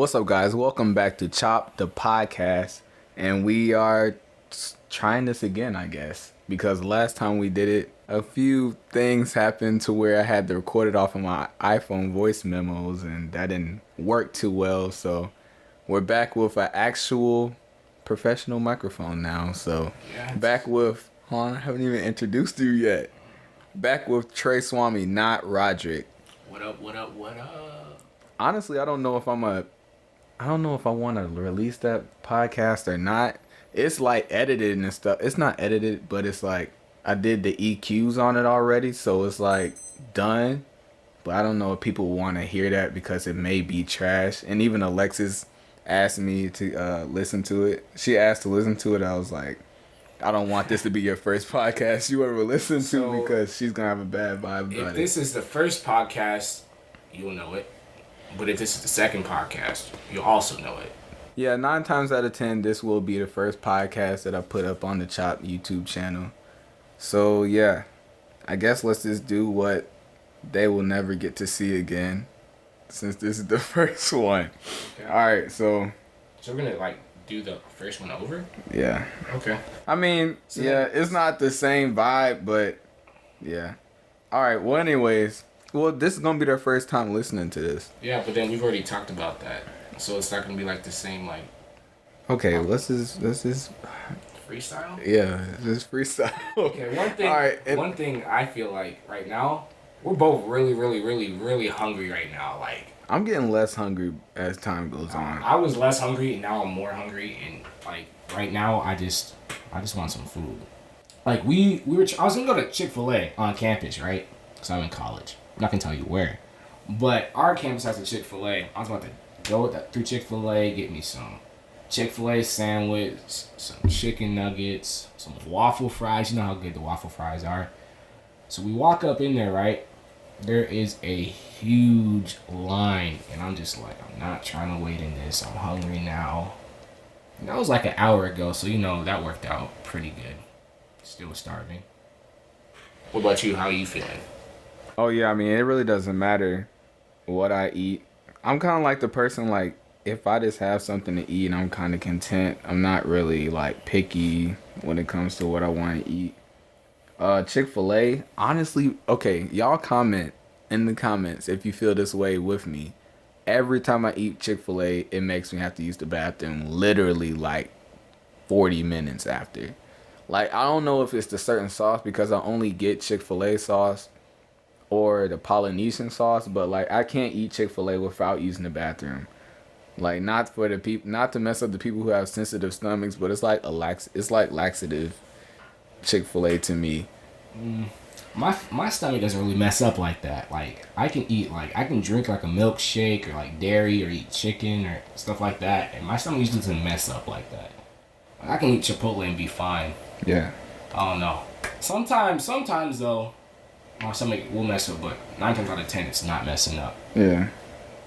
What's up, guys? Welcome back to Chopp'd, the podcast. And we are trying this again, I guess. Because last time we did it, a few things happened to where I had to record it off of my iPhone voice memos, and that didn't work too well. So we're back with an actual professional microphone now. So back with, I haven't even introduced you yet. Back with Trey Swami, not Roderick. What up? Honestly, I don't know if I want to release that podcast or not. It's like edited and stuff. It's not edited, but it's like I did the EQs on it already, so it's like done. But I don't know if people want to hear that because it may be trash. And even Alexis asked me to listen to it. She asked to listen to it. I was like, I don't want this to be your first podcast you ever listen to because she's gonna have a bad vibe about it. If this is the first podcast, you'll know it. But if this is the second podcast, you'll also know it. Yeah, 9 times out of 10, this will be the first podcast that I put up on the Chopp'd YouTube channel. So, yeah, I guess let's just do what they will never get to see again, since this is the first one. Okay. All right, so we're gonna do the first one over? Yeah. Okay. I mean, so yeah, it's not the same vibe, but yeah. All right, well, anyways. Well, this is gonna be their first time listening to this. Yeah, but then we've already talked about that, so it's not gonna be like the same Okay, let's just freestyle. Yeah, just freestyle. Okay, one thing. All right, one thing I feel like right now, we're both really hungry right now. Like I'm getting less hungry as time goes on. I was less hungry, and now I'm more hungry, and right now I just want some food. I was gonna go to Chick-fil-A on campus, right? Cause I'm in college. I'm not gonna tell you where, but our campus has a Chick-fil-A. I was about to go through Chick-fil-A, get me some Chick-fil-A sandwich, some chicken nuggets, some waffle fries. You know how good the waffle fries are. So we walk up in there, right? There is a huge line, and I'm just like, I'm not trying to wait in this. I'm hungry now. And that was like an hour ago, so that worked out pretty good. Still starving. What about you? How are you feeling? Oh, yeah, I mean, it really doesn't matter what I eat. I'm kind of like the person, if I just have something to eat, I'm kind of content. I'm not really, picky when it comes to what I want to eat. Chick-fil-A, honestly, okay, y'all comment in the comments if you feel this way with me. Every time I eat Chick-fil-A, it makes me have to use the bathroom literally, 40 minutes after. I don't know if it's the certain sauce because I only get Chick-fil-A sauce or the Polynesian sauce, but I can't eat Chick-fil-A without using the bathroom. Not for the people, not to mess up the people who have sensitive stomachs, but it's like laxative Chick-fil-A to me. My stomach doesn't really mess up like that. I can eat I can drink a milkshake or dairy or eat chicken or stuff like that, and my stomach usually doesn't mess up like that. I can eat Chipotle and be fine. Yeah. I don't know. Sometimes though, my stomach will mess up, but 9 times out of 10, it's not messing up. Yeah.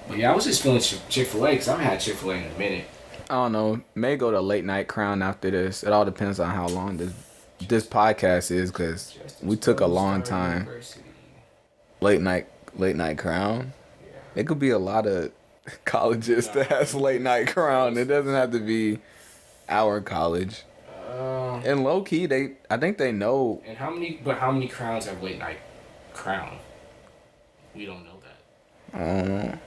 But yeah, I was just feeling Chick-fil-A because I haven't had Chick-fil-A in a minute. I don't know. May go to Late Night Crown after this. It all depends on how long this podcast is because we took a long time. Late Night Crown? Yeah. It could be a lot of colleges that has Late Night Crown. It doesn't have to be our college. And low key, I think they know. And how many crowns have Late Night Crown? We don't know that. I don't know.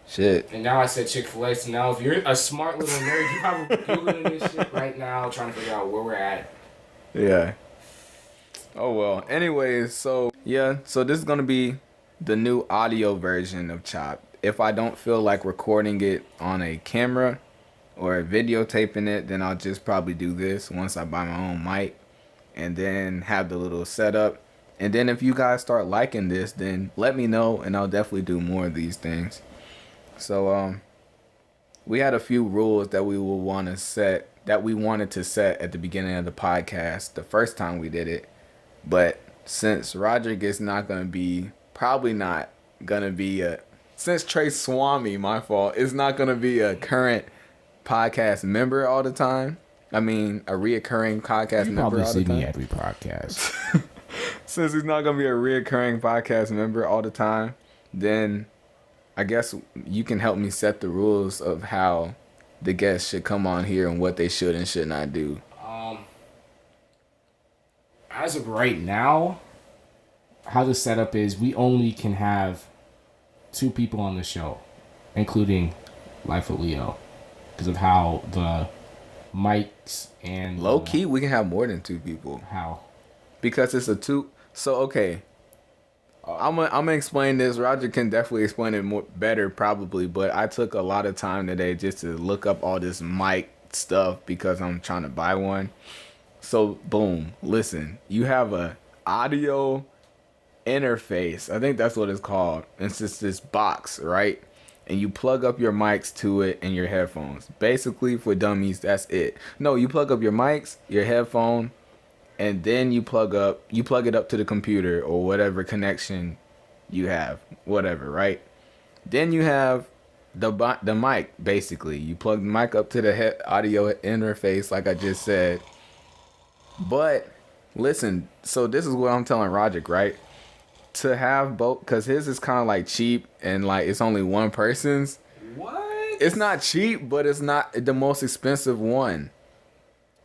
Shit. And now I said Chick-fil-A, so now if you're a smart little nerd, you're probably Googling this shit right now, trying to figure out where we're at. Yeah. Oh well. Anyways, so this is gonna be the new audio version of Chopp'd. If I don't feel like recording it on a camera or videotaping it, then I'll just probably do this once I buy my own mic and then have the little setup. And then if you guys start liking this, then let me know and I'll definitely do more of these things. So we had a few rules that we wanted to set at the beginning of the podcast the first time we did it. But since Roderick is since Trey Swami, my fault, is not gonna be a current podcast member all the time. I mean, a reoccurring podcast member all the time. You probably see me every podcast. Since he's not gonna be a reoccurring podcast member all the time, then I guess you can help me set the rules of how the guests should come on here and what they should and should not do. As of right now, how the setup is, we only can have 2 people on the show, including Life of Leo, because of how the mics and Low key, we can have more than 2 people how. because it's a two. So okay, I'm gonna explain this. Roger can definitely explain it more better probably, but I took a lot of time today just to look up all this mic stuff because I'm trying to buy one. So boom, listen, you have a audio interface. I think that's what it's called. It's just this box, right? And you plug up your mics to it and your headphones. Basically, for dummies, that's it. No, you plug up your mics, your headphone, and then you plug it up to the computer or whatever connection you have, whatever, right? Then you have the mic. Basically, you plug the mic up to the audio interface, like I just said. But listen, so this is what I'm telling Roger, right? To have both, because his is kind of like cheap and like it's only one person's. What? It's not cheap, but it's not the most expensive one.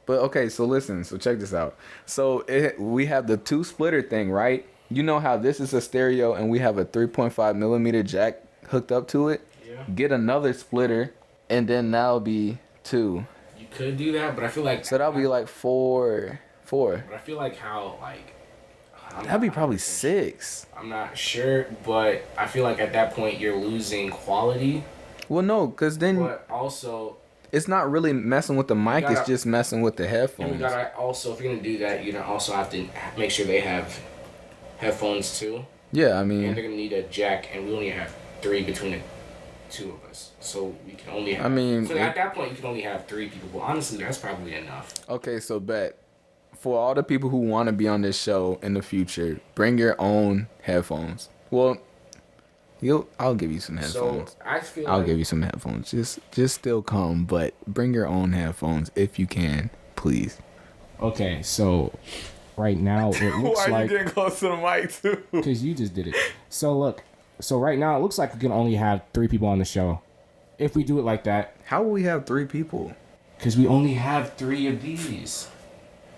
But okay, so listen, so check this out. So we have the 2 splitter thing, right? You know how this is a stereo and we have a 3.5 millimeter jack hooked up to it? Yeah. Get another splitter and then that'll be 2. You could do that, but I feel like So that'll be like 4. But I feel like how like That'd be probably 6. I'm not sure, but I feel like at that point you're losing quality. Well, no, because then But also, it's not really messing with the mic. It's just messing with the and we headphones. gotta also, if you're gonna do that, you're gonna also have to make sure they have headphones too, Yeah, I and mean, they're gonna need a jack, and we only have 3 between the 2 of us, so we can only have. I mean, so at that point you can only have 3 people. Well, honestly, that's probably enough. okay, so bet. For all the people who want to be on this show in the future, bring your own headphones. Well, I'll give you some headphones. So I feel I'll like, give you some headphones. Just still come, but bring your own headphones if you can, please. okay, so right now it looks like getting close to the mic too? because you just did it. So look, so right now it looks like we can only have 3 people on the show. If we do it like that, How will we have 3 people? because we only have 3 of these.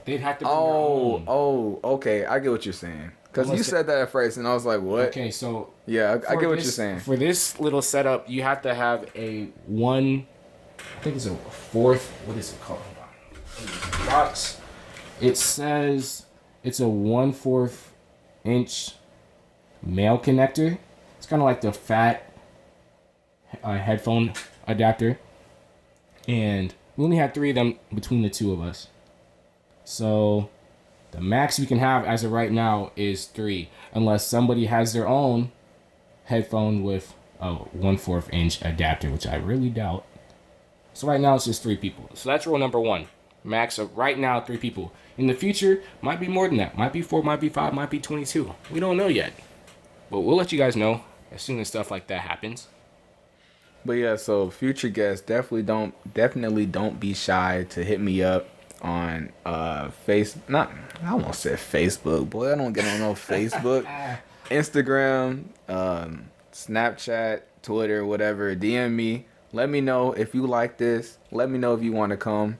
They'd have to bring their own. Okay. I get what you're saying. Because you Unless said that at first, and I was like, what? Okay, so Yeah, I for get what this- you're saying. For this little setup, you have to have a one. I think it's a 4th. What is it called? Hold on. Box. It says it's a 1/4 inch male connector. It's kind of like the fat headphone adapter, and we only had 3 of them between the 2 of us. So the max we can have as of right now is 3, unless somebody has their own headphone with a 1/4 inch adapter, which I really doubt. So right now it's just 3 people. So that's rule number 1. Max of right now 3 people. In the future, might be more than that. Might be 4, might be 5, might be 22. We don't know yet. But we'll let you guys know as soon as stuff like that happens. But yeah, so future guests, definitely don't be shy to hit me up on I almost said Facebook. Boy, I don't get on no Facebook. Instagram, Snapchat, Twitter, whatever. DM me. Let me know if you like this. Let me know if you want to come.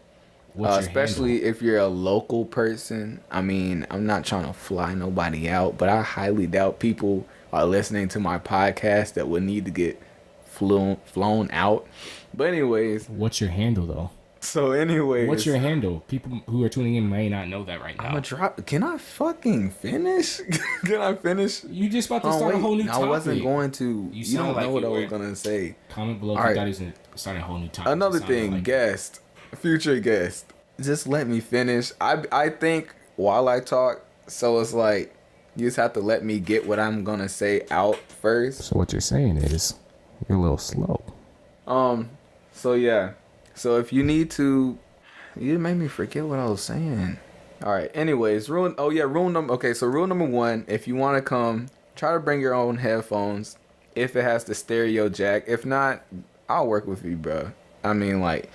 Especially if you're a local person. I mean, I'm not trying to fly nobody out, but I highly doubt people are listening to my podcast that would need to get flown out. But anyways. What's your handle though? So anyways. What's your handle? People who are tuning in may not know that right now. I'm gonna drop. Can I fucking finish? Can I finish? You just about to start a whole new topic. I wasn't going to. You don't sound know like what you I was were. gonna say. Comment below if All you right. thought he was starting a whole new topic. Another It sounded thing, like- guest, future guest. Just let me finish. I think while I talk, so it's like you just have to let me get what I'm gonna say out first. So what you're saying is you're a little slow. So yeah. So if you need to, you made me forget what I was saying. All right. Anyways, rule number. Okay, so rule number 1: if you want to come, try to bring your own headphones. If it has the stereo jack. If not, I'll work with you, bro. I mean, like,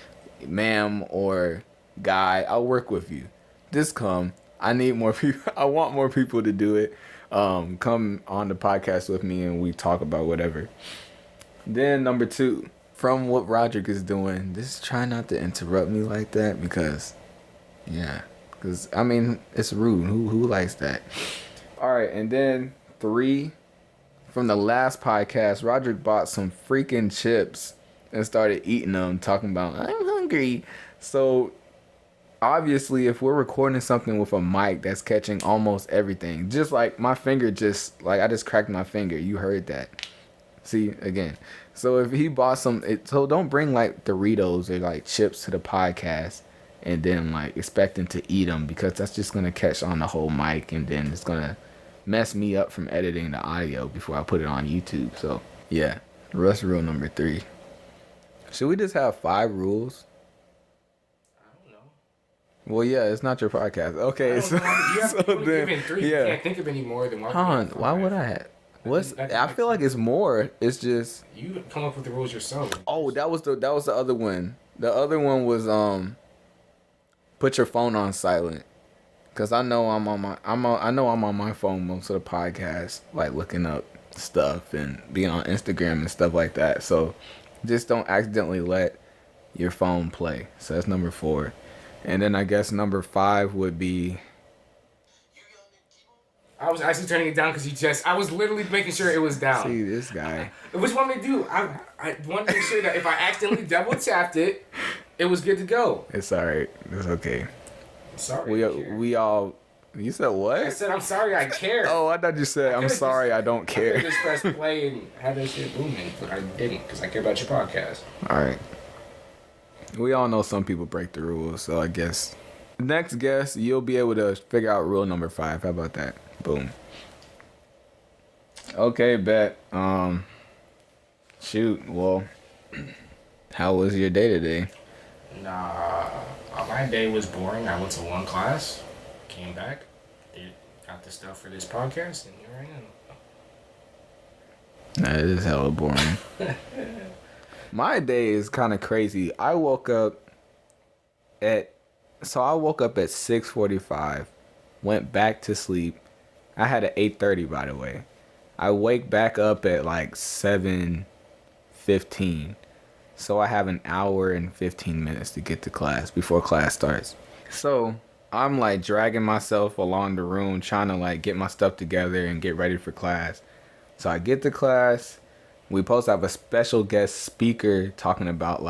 ma'am or guy, I'll work with you. Just come. I need more people. I want more people to do it. Come on the podcast with me and we talk about whatever. Then number 2, from what Roderick is doing, just try not to interrupt me like that because, yeah, because I mean it's rude. Who likes that? All right, and then 3, from the last podcast, Roderick bought some freaking chips and started eating them, talking about I'm hungry. So obviously, if we're recording something with a mic that's catching almost everything, just like my finger, just like I just cracked my finger, you heard that. See again. So if he bought so don't bring like Doritos or like chips to the podcast and then like expecting to eat them because that's just gonna catch on the whole mic and then it's gonna mess me up from editing the audio before I put it on YouTube. So yeah, that's rule number 3. Should we just have 5 rules? I don't know. Well, yeah, it's not your podcast. Okay, so, You have so to then, given 3. yeah. You can't think of any more than one. Han, why would I have? I feel like it's more. It's just you come up with the rules yourself. oh, that was the other one. The other one was put your phone on silent. Cause I know I'm on my phone most of the podcast, like looking up stuff and being on Instagram and stuff like that. So just don't accidentally let your phone play. So that's number 4. And then I guess number 5 would be I was actually turning it down because I was literally making sure it was down. see this guy. What you want me to do? I wanted to make sure that if I accidentally double tapped it, it was good to go. It's alright. It's okay. Sorry. We all. You said what? I said I'm sorry. I care. Oh, I thought you said I'm sorry. I don't I care. just press play and have that shit booming, but I didn't because I care about your podcast. All right. We all know some people break the rules, so I guess next guest you'll be able to figure out rule number 5. How about that? Boom. Okay, bet. Shoot. Well, how was your day today? Nah, my day was boring. I went to one class, came back, got the stuff for this podcast, and here I am. That is hella boring. My day is kind of crazy. I woke up at 6:45, went back to sleep. I had an 8:30, by the way. I wake back up at like 7:15. So I have an hour and 15 minutes to get to class before class starts. So I'm like dragging myself along the room trying to like get my stuff together and get ready for class. So I get to class. We supposed to have a special guest speaker talking about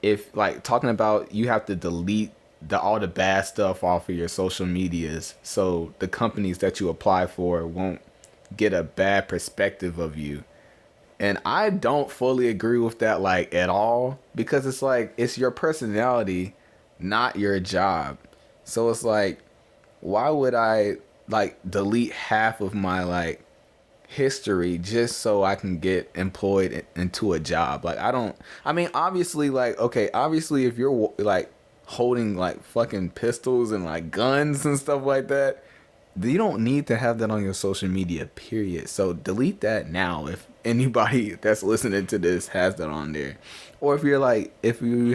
you have to delete all the bad stuff off of your social medias so the companies that you apply for won't get a bad perspective of you. And I don't fully agree with that like at all because it's like it's your personality, not your job. So it's like why would I like delete half of my like history just so I can get employed into a job? Like obviously if you're like holding like fucking pistols and like guns and stuff like that, you don't need to have that on your social media, period. So delete that now if anybody that's listening to this has that on there. Or if you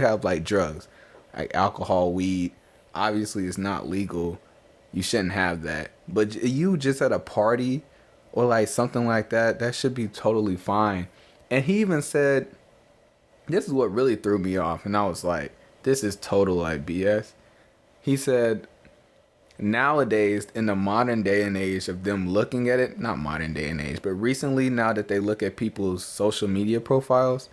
have like drugs, like alcohol, weed, obviously it's not legal. You shouldn't have that. But you just at a party or like something like that, that should be totally fine. And he even said, this is what really threw me off. And I was like, this is total like BS. He said, nowadays, in the modern day and age of them looking at it, not modern day and age, but recently now that they look at people's social media profiles,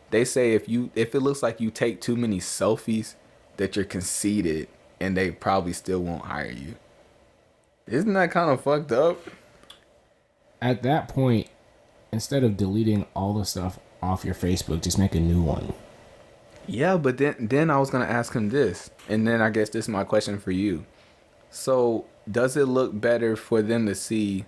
they say if it looks like you take too many selfies, that you're conceited and they probably still won't hire you. Isn't that kind of fucked up? At that point, instead of deleting all the stuff off your Facebook, just make a new one. Yeah, but then I was going to ask him this, and then I guess this is my question for you. So, does it look better for them to see,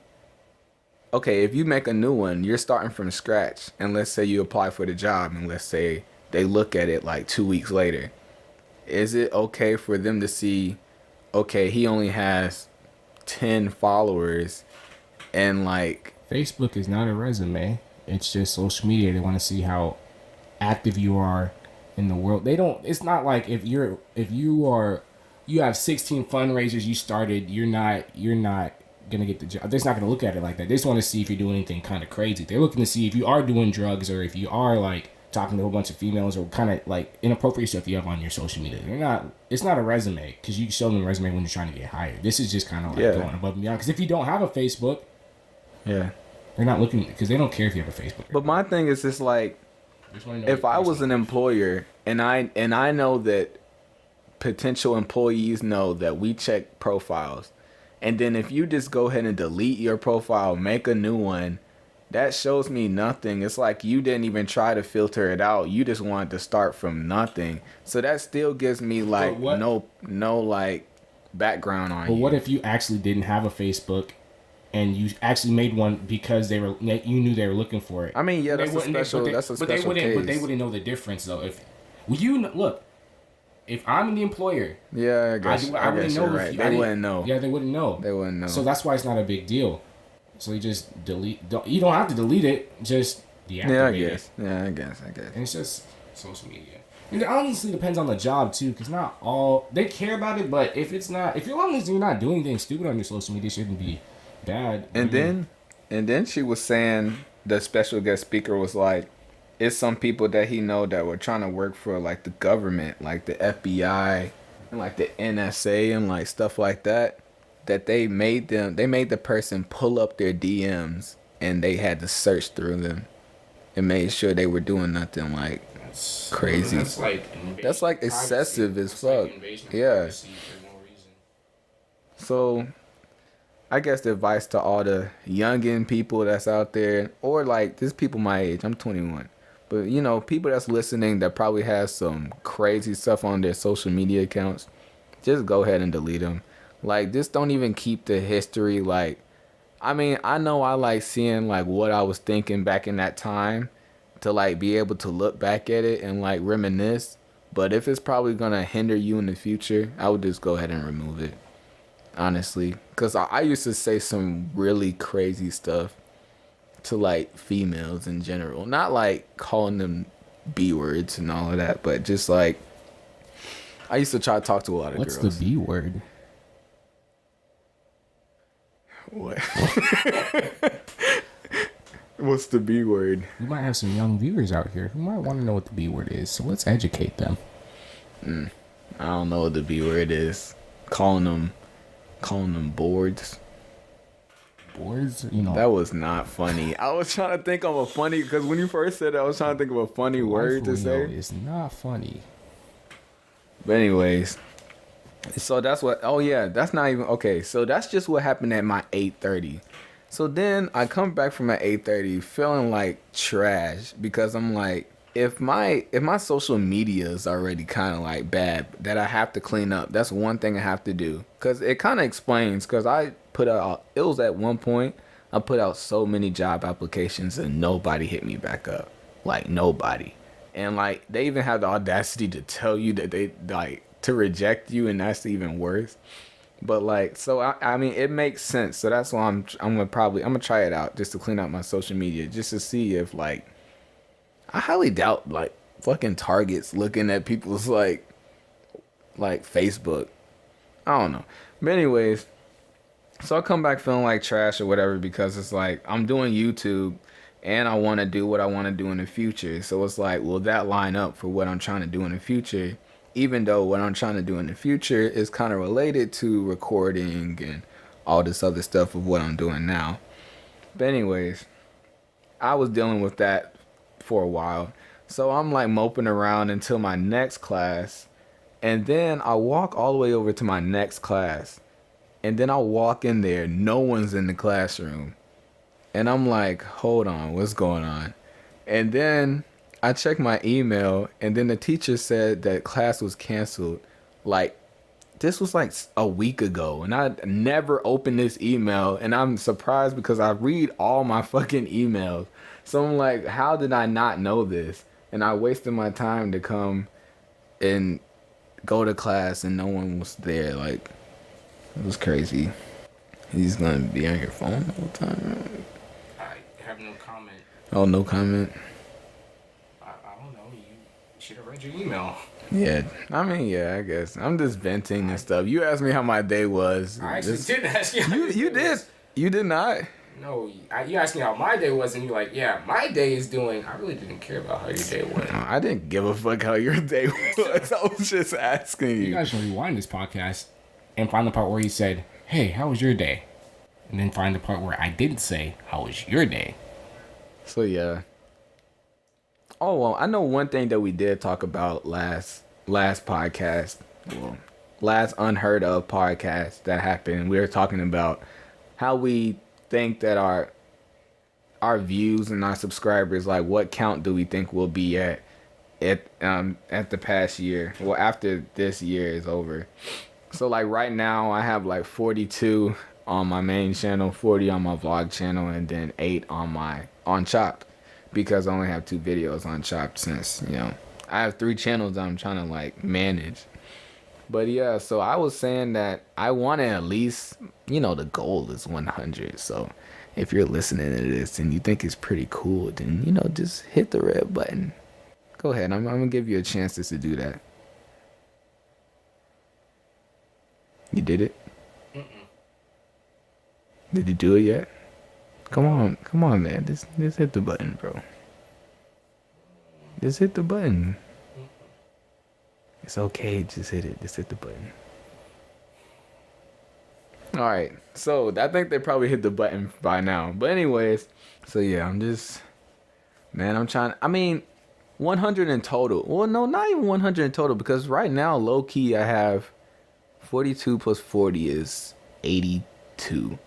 okay, if you make a new one, you're starting from scratch, and let's say you apply for the job, and let's say they look at it like 2 weeks later. Is it okay for them to see, okay, he only has 10 followers, and like... Facebook is not a resume. It's just social media. They want to see how active you are in the world. It's not like if you have 16 fundraisers you started, you're not gonna get the job. They're just not gonna look at it like that. They just want to see if you're doing anything kind of crazy. They're looking to see if you are doing drugs or if you are like talking to a whole bunch of females or kind of like inappropriate stuff you have on your social media. They're not. It's not a resume because you show them a resume when you're trying to get hired. This is just kind of like going above and beyond. Because if you don't have a Facebook, yeah, they're not looking because they don't care if you have a Facebook. But my thing is just like, if I was an employer and I know that potential employees know that we check profiles, and then if you just go ahead and delete your profile, make a new one, that shows me nothing. It's like you didn't even try to filter it out. You just wanted to start from nothing. So that still gives me like no like background on you. But what if you actually didn't have a Facebook and you actually made one because you knew they were looking for it? I mean, yeah, that's a special case. But they wouldn't know the difference though. Look, if I'm the employer, yeah, I guess you're right. They wouldn't know. Yeah, they wouldn't know. They wouldn't know. So that's why it's not a big deal. So you just delete. You don't have to delete it. Just deactivate it. Yeah, I guess. And it's just social media. And it honestly depends on the job too, because not all they care about it. But if as long as you're not doing anything stupid on your social media, it shouldn't be bad. And then she was saying, the special guest speaker was like, it's some people that he know that were trying to work for like the government, like the FBI and like the NSA and like stuff like that. That they made the person pull up their DMs and they had to search through them and made sure they were doing nothing like crazy. That's like excessive as fuck. Yeah. So I guess the advice to all the youngin' people that's out there, or like there's people my age, I'm 21. But you know, people that's listening that probably has some crazy stuff on their social media accounts, just go ahead and delete them. Like, just don't even keep the history. Like, I mean, I know I like seeing like what I was thinking back in that time to like be able to look back at it and like reminisce. But if it's probably gonna hinder you in the future, I would just go ahead and remove it. Honestly, because I used to say some really crazy stuff to like females in general. Not like calling them B words and all of that, but just like I used to try to talk to a lot of girls. What's the B word? What? What's the B word? We might have some young viewers out here who might want to know what the B word is, so let's educate them. I don't know what the B word is. Calling them boards. Boards? You know. That was not funny. I was trying to think of a funny, because when you first said it, I was trying to think of a funny word to say. It's not funny. But anyways, so that's what, oh yeah, that's not even, okay, so that's just what happened at my 8:30. So then I come back from my 8:30 feeling like trash, because I'm like, if my social media is already kind of like bad, that I have to clean up, that's one thing I have to do. Because it kind of explains, because I put out, it was at one point, I put out so many job applications and nobody hit me back up. Like, nobody. And like, they even have the audacity to tell you that they like to reject you, and that's even worse. But like, so I mean, it makes sense. So that's why I'm gonna try it out just to clean out my social media, just to see if like, I highly doubt like fucking Target's looking at people's like Facebook. I don't know. But anyways, so I come back feeling like trash or whatever, because it's like I'm doing YouTube and I want to do what I want to do in the future. So it's like, will that line up for what I'm trying to do in the future? Even though what I'm trying to do in the future is kind of related to recording and all this other stuff of what I'm doing now. But anyways, I was dealing with that for a while. So I'm like moping around until my next class. And then I walk all the way over to my next class. And then I walk in there. No one's in the classroom. And I'm like, hold on, what's going on? And then I checked my email, and then the teacher said that class was canceled. Like, this was like a week ago, and I never opened this email, and I'm surprised because I read all my fucking emails. So I'm like, how did I not know this? And I wasted my time to come and go to class, and no one was there. Like, it was crazy. He's gonna be on your phone the whole time. I have no comment. Oh, no comment. I don't know. You should have read your email. Yeah, I mean, yeah, I guess I'm just venting and stuff. You asked me how my day was. I actually didn't ask you. You did. You did not? No, you asked me how my day was, and you're like, yeah, my day is doing. I really didn't care about how your day went. I didn't give a fuck how your day was. I was just asking You you. guys should rewind this podcast and find the part where he said, hey, how was your day? And then find the part where I didn't say, how was your day? So yeah. Oh well, I know one thing that we did talk about last podcast. Well, last unheard of podcast that happened. We were talking about how we think that our views and our subscribers, like what count do we think we'll be at the past year? Well, after this year is over. So like right now I have like 42 on my main channel, 40 on my vlog channel, and then 8 on Chopp'd, because I only have 2 videos on Chopp'd, since, I have 3 channels that I'm trying to like manage. But yeah, so I was saying that I want to at least, the goal is 100. So if you're listening to this and you think it's pretty cool, then, just hit the red button. Go ahead. I'm going to give you a chance to do that. You did it? Did you do it yet? Come on, man. Just hit the button, bro. Just hit the button. It's okay. Just hit it. Just hit the button. All right. So I think they probably hit the button by now. But anyways, so yeah, I'm trying. I mean, 100 in total. Well, no, not even 100 in total, because right now, low key, I have 42 plus 40 is 82.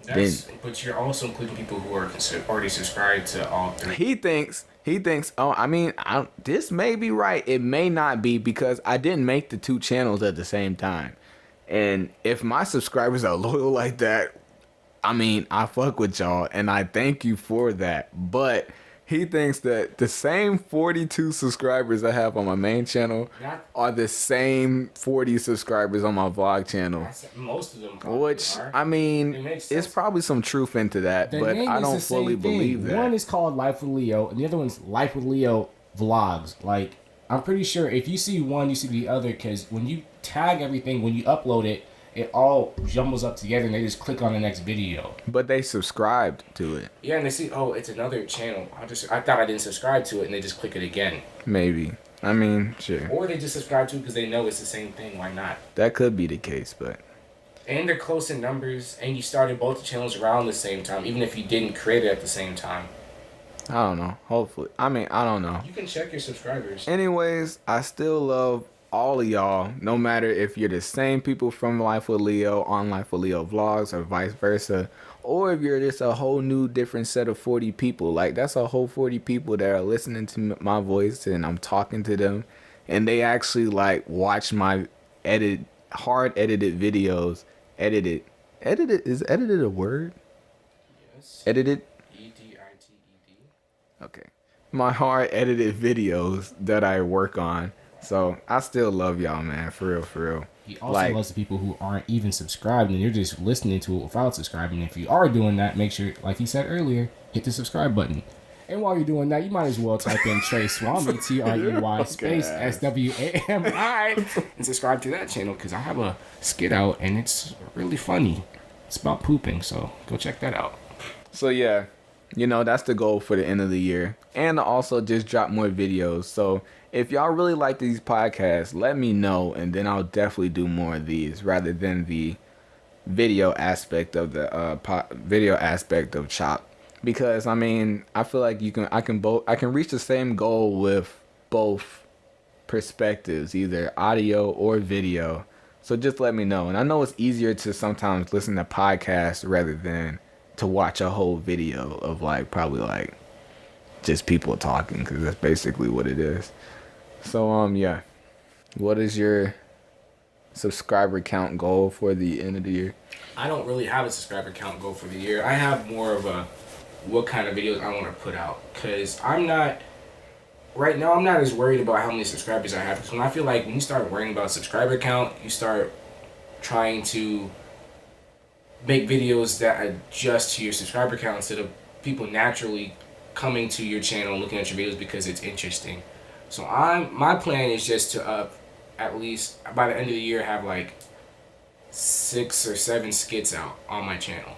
But you're also including people who are already subscribed to all 3. He thinks. Oh, I mean, this may be right. It may not be, because I didn't make the 2 channels at the same time. And if my subscribers are loyal like that, I mean, I fuck with y'all and I thank you for that. But he thinks that the same 42 subscribers I have on my main channel are the same 40 subscribers on my vlog channel. Most of them Which, are. I mean, it's probably some truth into that, but I don't fully believe that. One is called Life with Leo, and the other one's Life with Leo Vlogs. Like, I'm pretty sure if you see one, you see the other, because when you tag everything, when you upload it, it all jumbles up together and they just click on the next video. But they subscribed to it. Yeah, and they see, oh, it's another channel. I thought I didn't subscribe to it, and they just click it again. Maybe. I mean, sure. Or they just subscribe to it because they know it's the same thing. Why not? That could be the case, but... And they're close in numbers, and you started both the channels around the same time, even if you didn't create it at the same time. I don't know. Hopefully. I mean, I don't know. You can check your subscribers. Anyways, I still love all of y'all, no matter if you're the same people from Life with Leo on Life with Leo vlogs or vice versa, or if you're just a whole new different set of 40 people. Like, that's a whole 40 people that are listening to my voice and I'm talking to them, and they actually like watch my hard edited videos. Edited, is edited a word? Yes. Edited? EDITED. Okay. My hard edited videos that I work on. So I still love y'all, man. For real. He also loves the people who aren't even subscribed and you're just listening to it without subscribing. If you are doing that, make sure, like he said earlier, hit the subscribe button. And while you're doing that, you might as well type in Trey Swami, TREY space SWAMI, and subscribe to that channel, because I have a skit out and it's really funny. It's about pooping, so go check that out. So yeah, that's the goal for the end of the year, and also just drop more videos. So if y'all really like these podcasts, let me know, and then I'll definitely do more of these rather than the video aspect of the video aspect of Chopp'd. Because I mean, I feel like I can reach the same goal with both perspectives, either audio or video. So just let me know. And I know it's easier to sometimes listen to podcasts rather than to watch a whole video of probably just people talking, because that's basically what it is. So yeah, what is your subscriber count goal for the end of the year? I don't really have a subscriber count goal for the year. I have more of a what kind of videos I want to put out, because right now I'm not as worried about how many subscribers I have, because when I feel like when you start worrying about subscriber count, you start trying to make videos that adjust to your subscriber count instead of people naturally coming to your channel and looking at your videos because it's interesting. So my plan is just to at least by the end of the year have 6 or 7 skits out on my channel.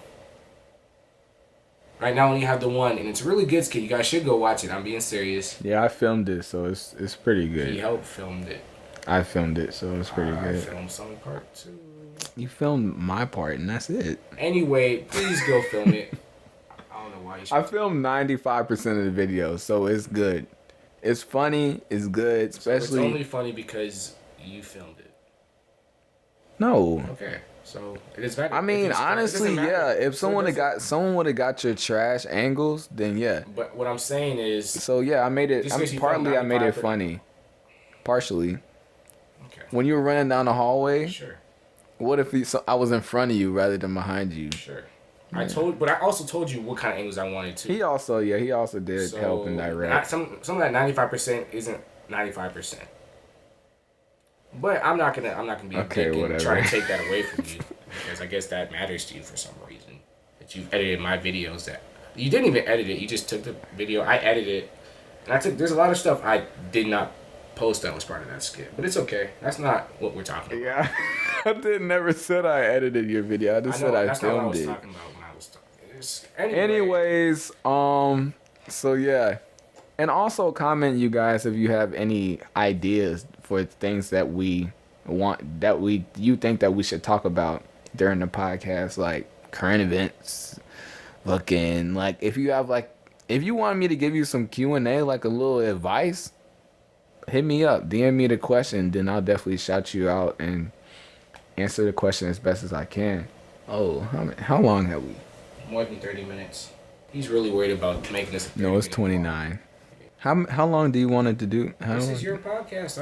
Right now, we only have the one, and it's a really good skit. You guys should go watch it. I'm being serious. Yeah, I filmed it, so it's pretty He good. helped filmed it. I filmed it, so it's pretty I good. filmed some part too. You filmed my part, and that's it. Anyway, please go film it. I don't know why you should. I filmed 95% of the video, so it's good. It's funny. It's good, especially. So it's only funny because you filmed it. No. Okay, so it is better. I mean, honestly, yeah. If someone would have got your trash angles, then yeah. But what I'm saying is, So yeah, I made it. Just because you Partly, filmed I made it 95%. funny. Partially, okay, when you were running down the hallway, sure, what if I was in front of you rather than behind you? sure. But I also told you what kind of angles I wanted to. He also did help and direct. Some of that 95% isn't 95%. But I'm not gonna be a dick and whatever. try to take that away from you because I guess that matters to you for some reason. That you've edited my videos that you didn't even edit it. You just took the video. I edited it, and there's a lot of stuff I did not post that was part of that skit. But it's okay. That's not what we're talking about. Yeah, I never said I edited your video. I just said I that's not what I filmed was it. talking about when I was talking. Anyways, so yeah, and also comment, you guys, if you have any ideas for things that you think that we should talk about during the podcast, like current events, looking like if you want me to give you some Q&A, like a little advice, hit me up, DM me the question, then I'll definitely shout you out and answer the question as best as I can. Oh, how long have we? More than 30 minutes. He's really worried about making this. No, it's 29. How long do you want it to do? This is your podcast.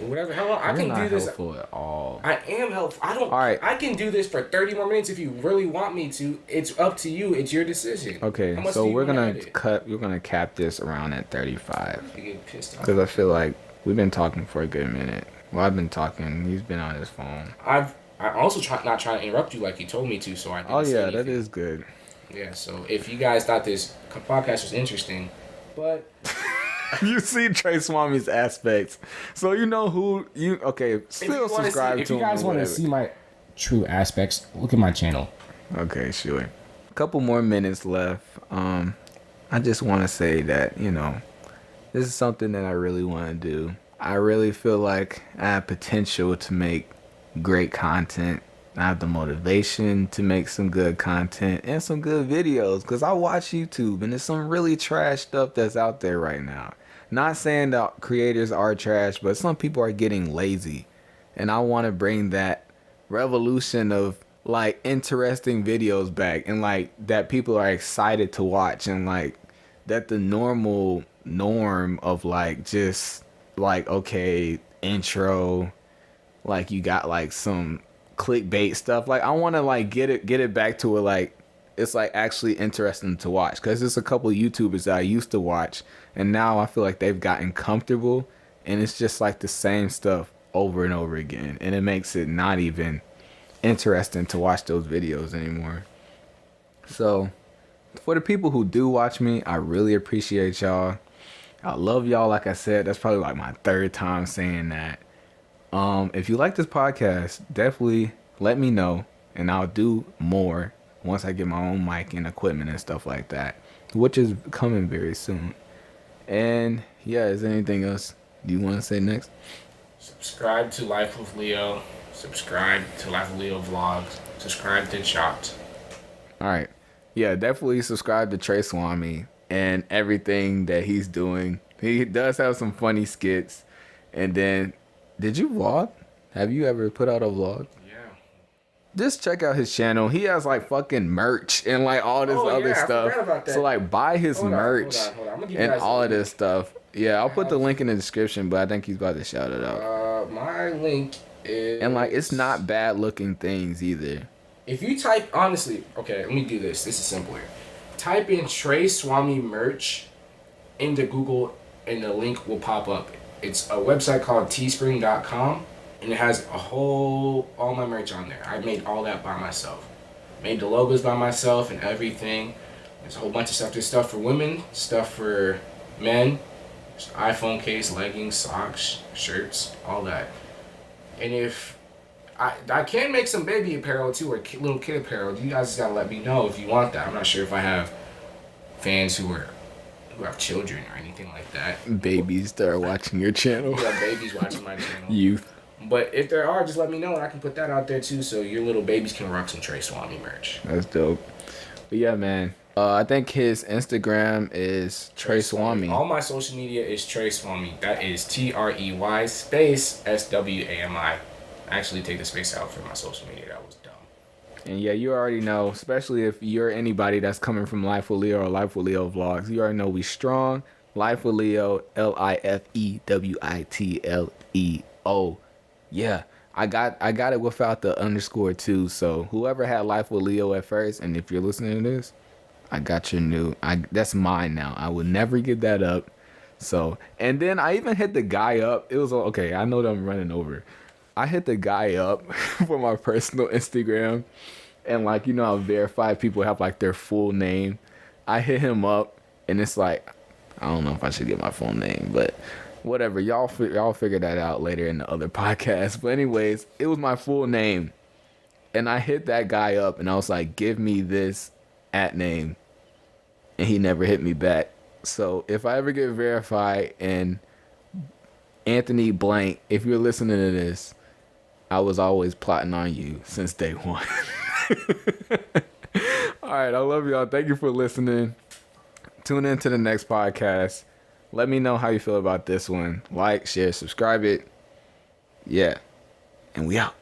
Whatever. How long? I can do this. Helpful at all. I am helpful. I don't. All right. I can do this for 30 more minutes if you really want me to. It's up to you. It's your decision. Okay, so we're gonna cap this around at 35 You get pissed off. because I feel like we've been talking for a good minute. Well, I've been talking. He's been on his phone. I also not trying to interrupt you like you told me to, so I didn't Oh say yeah, anything. that is good. Yeah. So if you guys thought this podcast was interesting, but You see Trey Swami's aspects, so you know who you. Okay, still subscribe to him. If you guys or want to whatever. see my true aspects, look at my channel. Okay, sure. A couple more minutes left. I just want to say that, this is something that I really want to do. I really feel like I have potential to make great content. I have the motivation to make some good content and some good videos because I watch YouTube and there's some really trash stuff that's out there right now. Not saying that creators are trash, but some people are getting lazy. And I want to bring that revolution of like interesting videos back and like that people are excited to watch and like that the norm of like just like, okay, intro, like you got like some clickbait stuff. Like I want to like get it back to it, like it's like actually interesting to watch because there's a couple of YouTubers that I used to watch and now I feel like they've gotten comfortable and it's just like the same stuff over and over again and it makes it not even interesting to watch those videos anymore. So for the people who do watch me, I really appreciate y'all. I love y'all. Like I said, that's probably like my third time saying that. If you like this podcast, definitely let me know and I'll do more once I get my own mic and equipment and stuff like that, which is coming very soon. And yeah, is there anything else you want to say next? Subscribe to Life with Leo. Subscribe to Life with Leo vlogs. Subscribe to Chopp'd. All right. Yeah, definitely subscribe to Trey Swami and everything that he's doing. He does have some funny skits. And then, did you vlog? Have you ever put out a vlog? Yeah. Just check out his channel. He has like fucking merch and like all this other stuff. I forgot about that. So like buy his merch Hold on. I'm gonna give you and guys all a of this stuff. Yeah, I'll put the link in the description, but I think he's about to shout it out. My link is... And like it's not bad looking things either. If you type, honestly, okay, let me do this. This is simpler. Type in Trey Swami merch into Google and the link will pop up. It's a website called teespring.com and it has all my merch on there. I made all that by myself. Made the logos by myself and everything. There's a whole bunch of stuff. There's stuff for women, stuff for men, there's iPhone case, leggings, socks, shirts, all that. And if I can make some baby apparel too, or little kid apparel. You guys just gotta let me know if you want that. I'm not sure if I have fans who have children or anything like that. Babies that are watching your channel. You have babies watching my channel. Youth. But if there are, just let me know and I can put that out there too, so your little babies can rock some Trey Swami merch. That's dope. But yeah, man. I think his Instagram is Trey Swami. All my social media is Trey Swami. That is TREY space SWAMI. I actually take the space out for my social media. That was dumb. And yeah, you already know, especially if you're anybody that's coming from Life with Leo or Life with Leo vlogs, you already know we strong. Life with Leo, LIFEWITLEO. Yeah, I got it without the underscore too. So whoever had Life with Leo at first, and if you're listening to this, I got your new. That's mine now. I will never get that up. So, and then I even hit the guy up. It was okay. I know that I'm running over. I hit the guy up for my personal Instagram, and like, you know how verified people have like their full name. I hit him up, and it's like, I don't know if I should get my full name, but whatever. Y'all figure that out later in the other podcast. But anyways, it was my full name, and I hit that guy up, and I was like, give me this @name, and he never hit me back. So if I ever get verified, and Anthony Blank, if you're listening to this, I was always plotting on you since day one. All right, I love y'all. Thank you for listening. Tune in to the next podcast. Let me know how you feel about this one. Like, share, subscribe it. Yeah. And we out.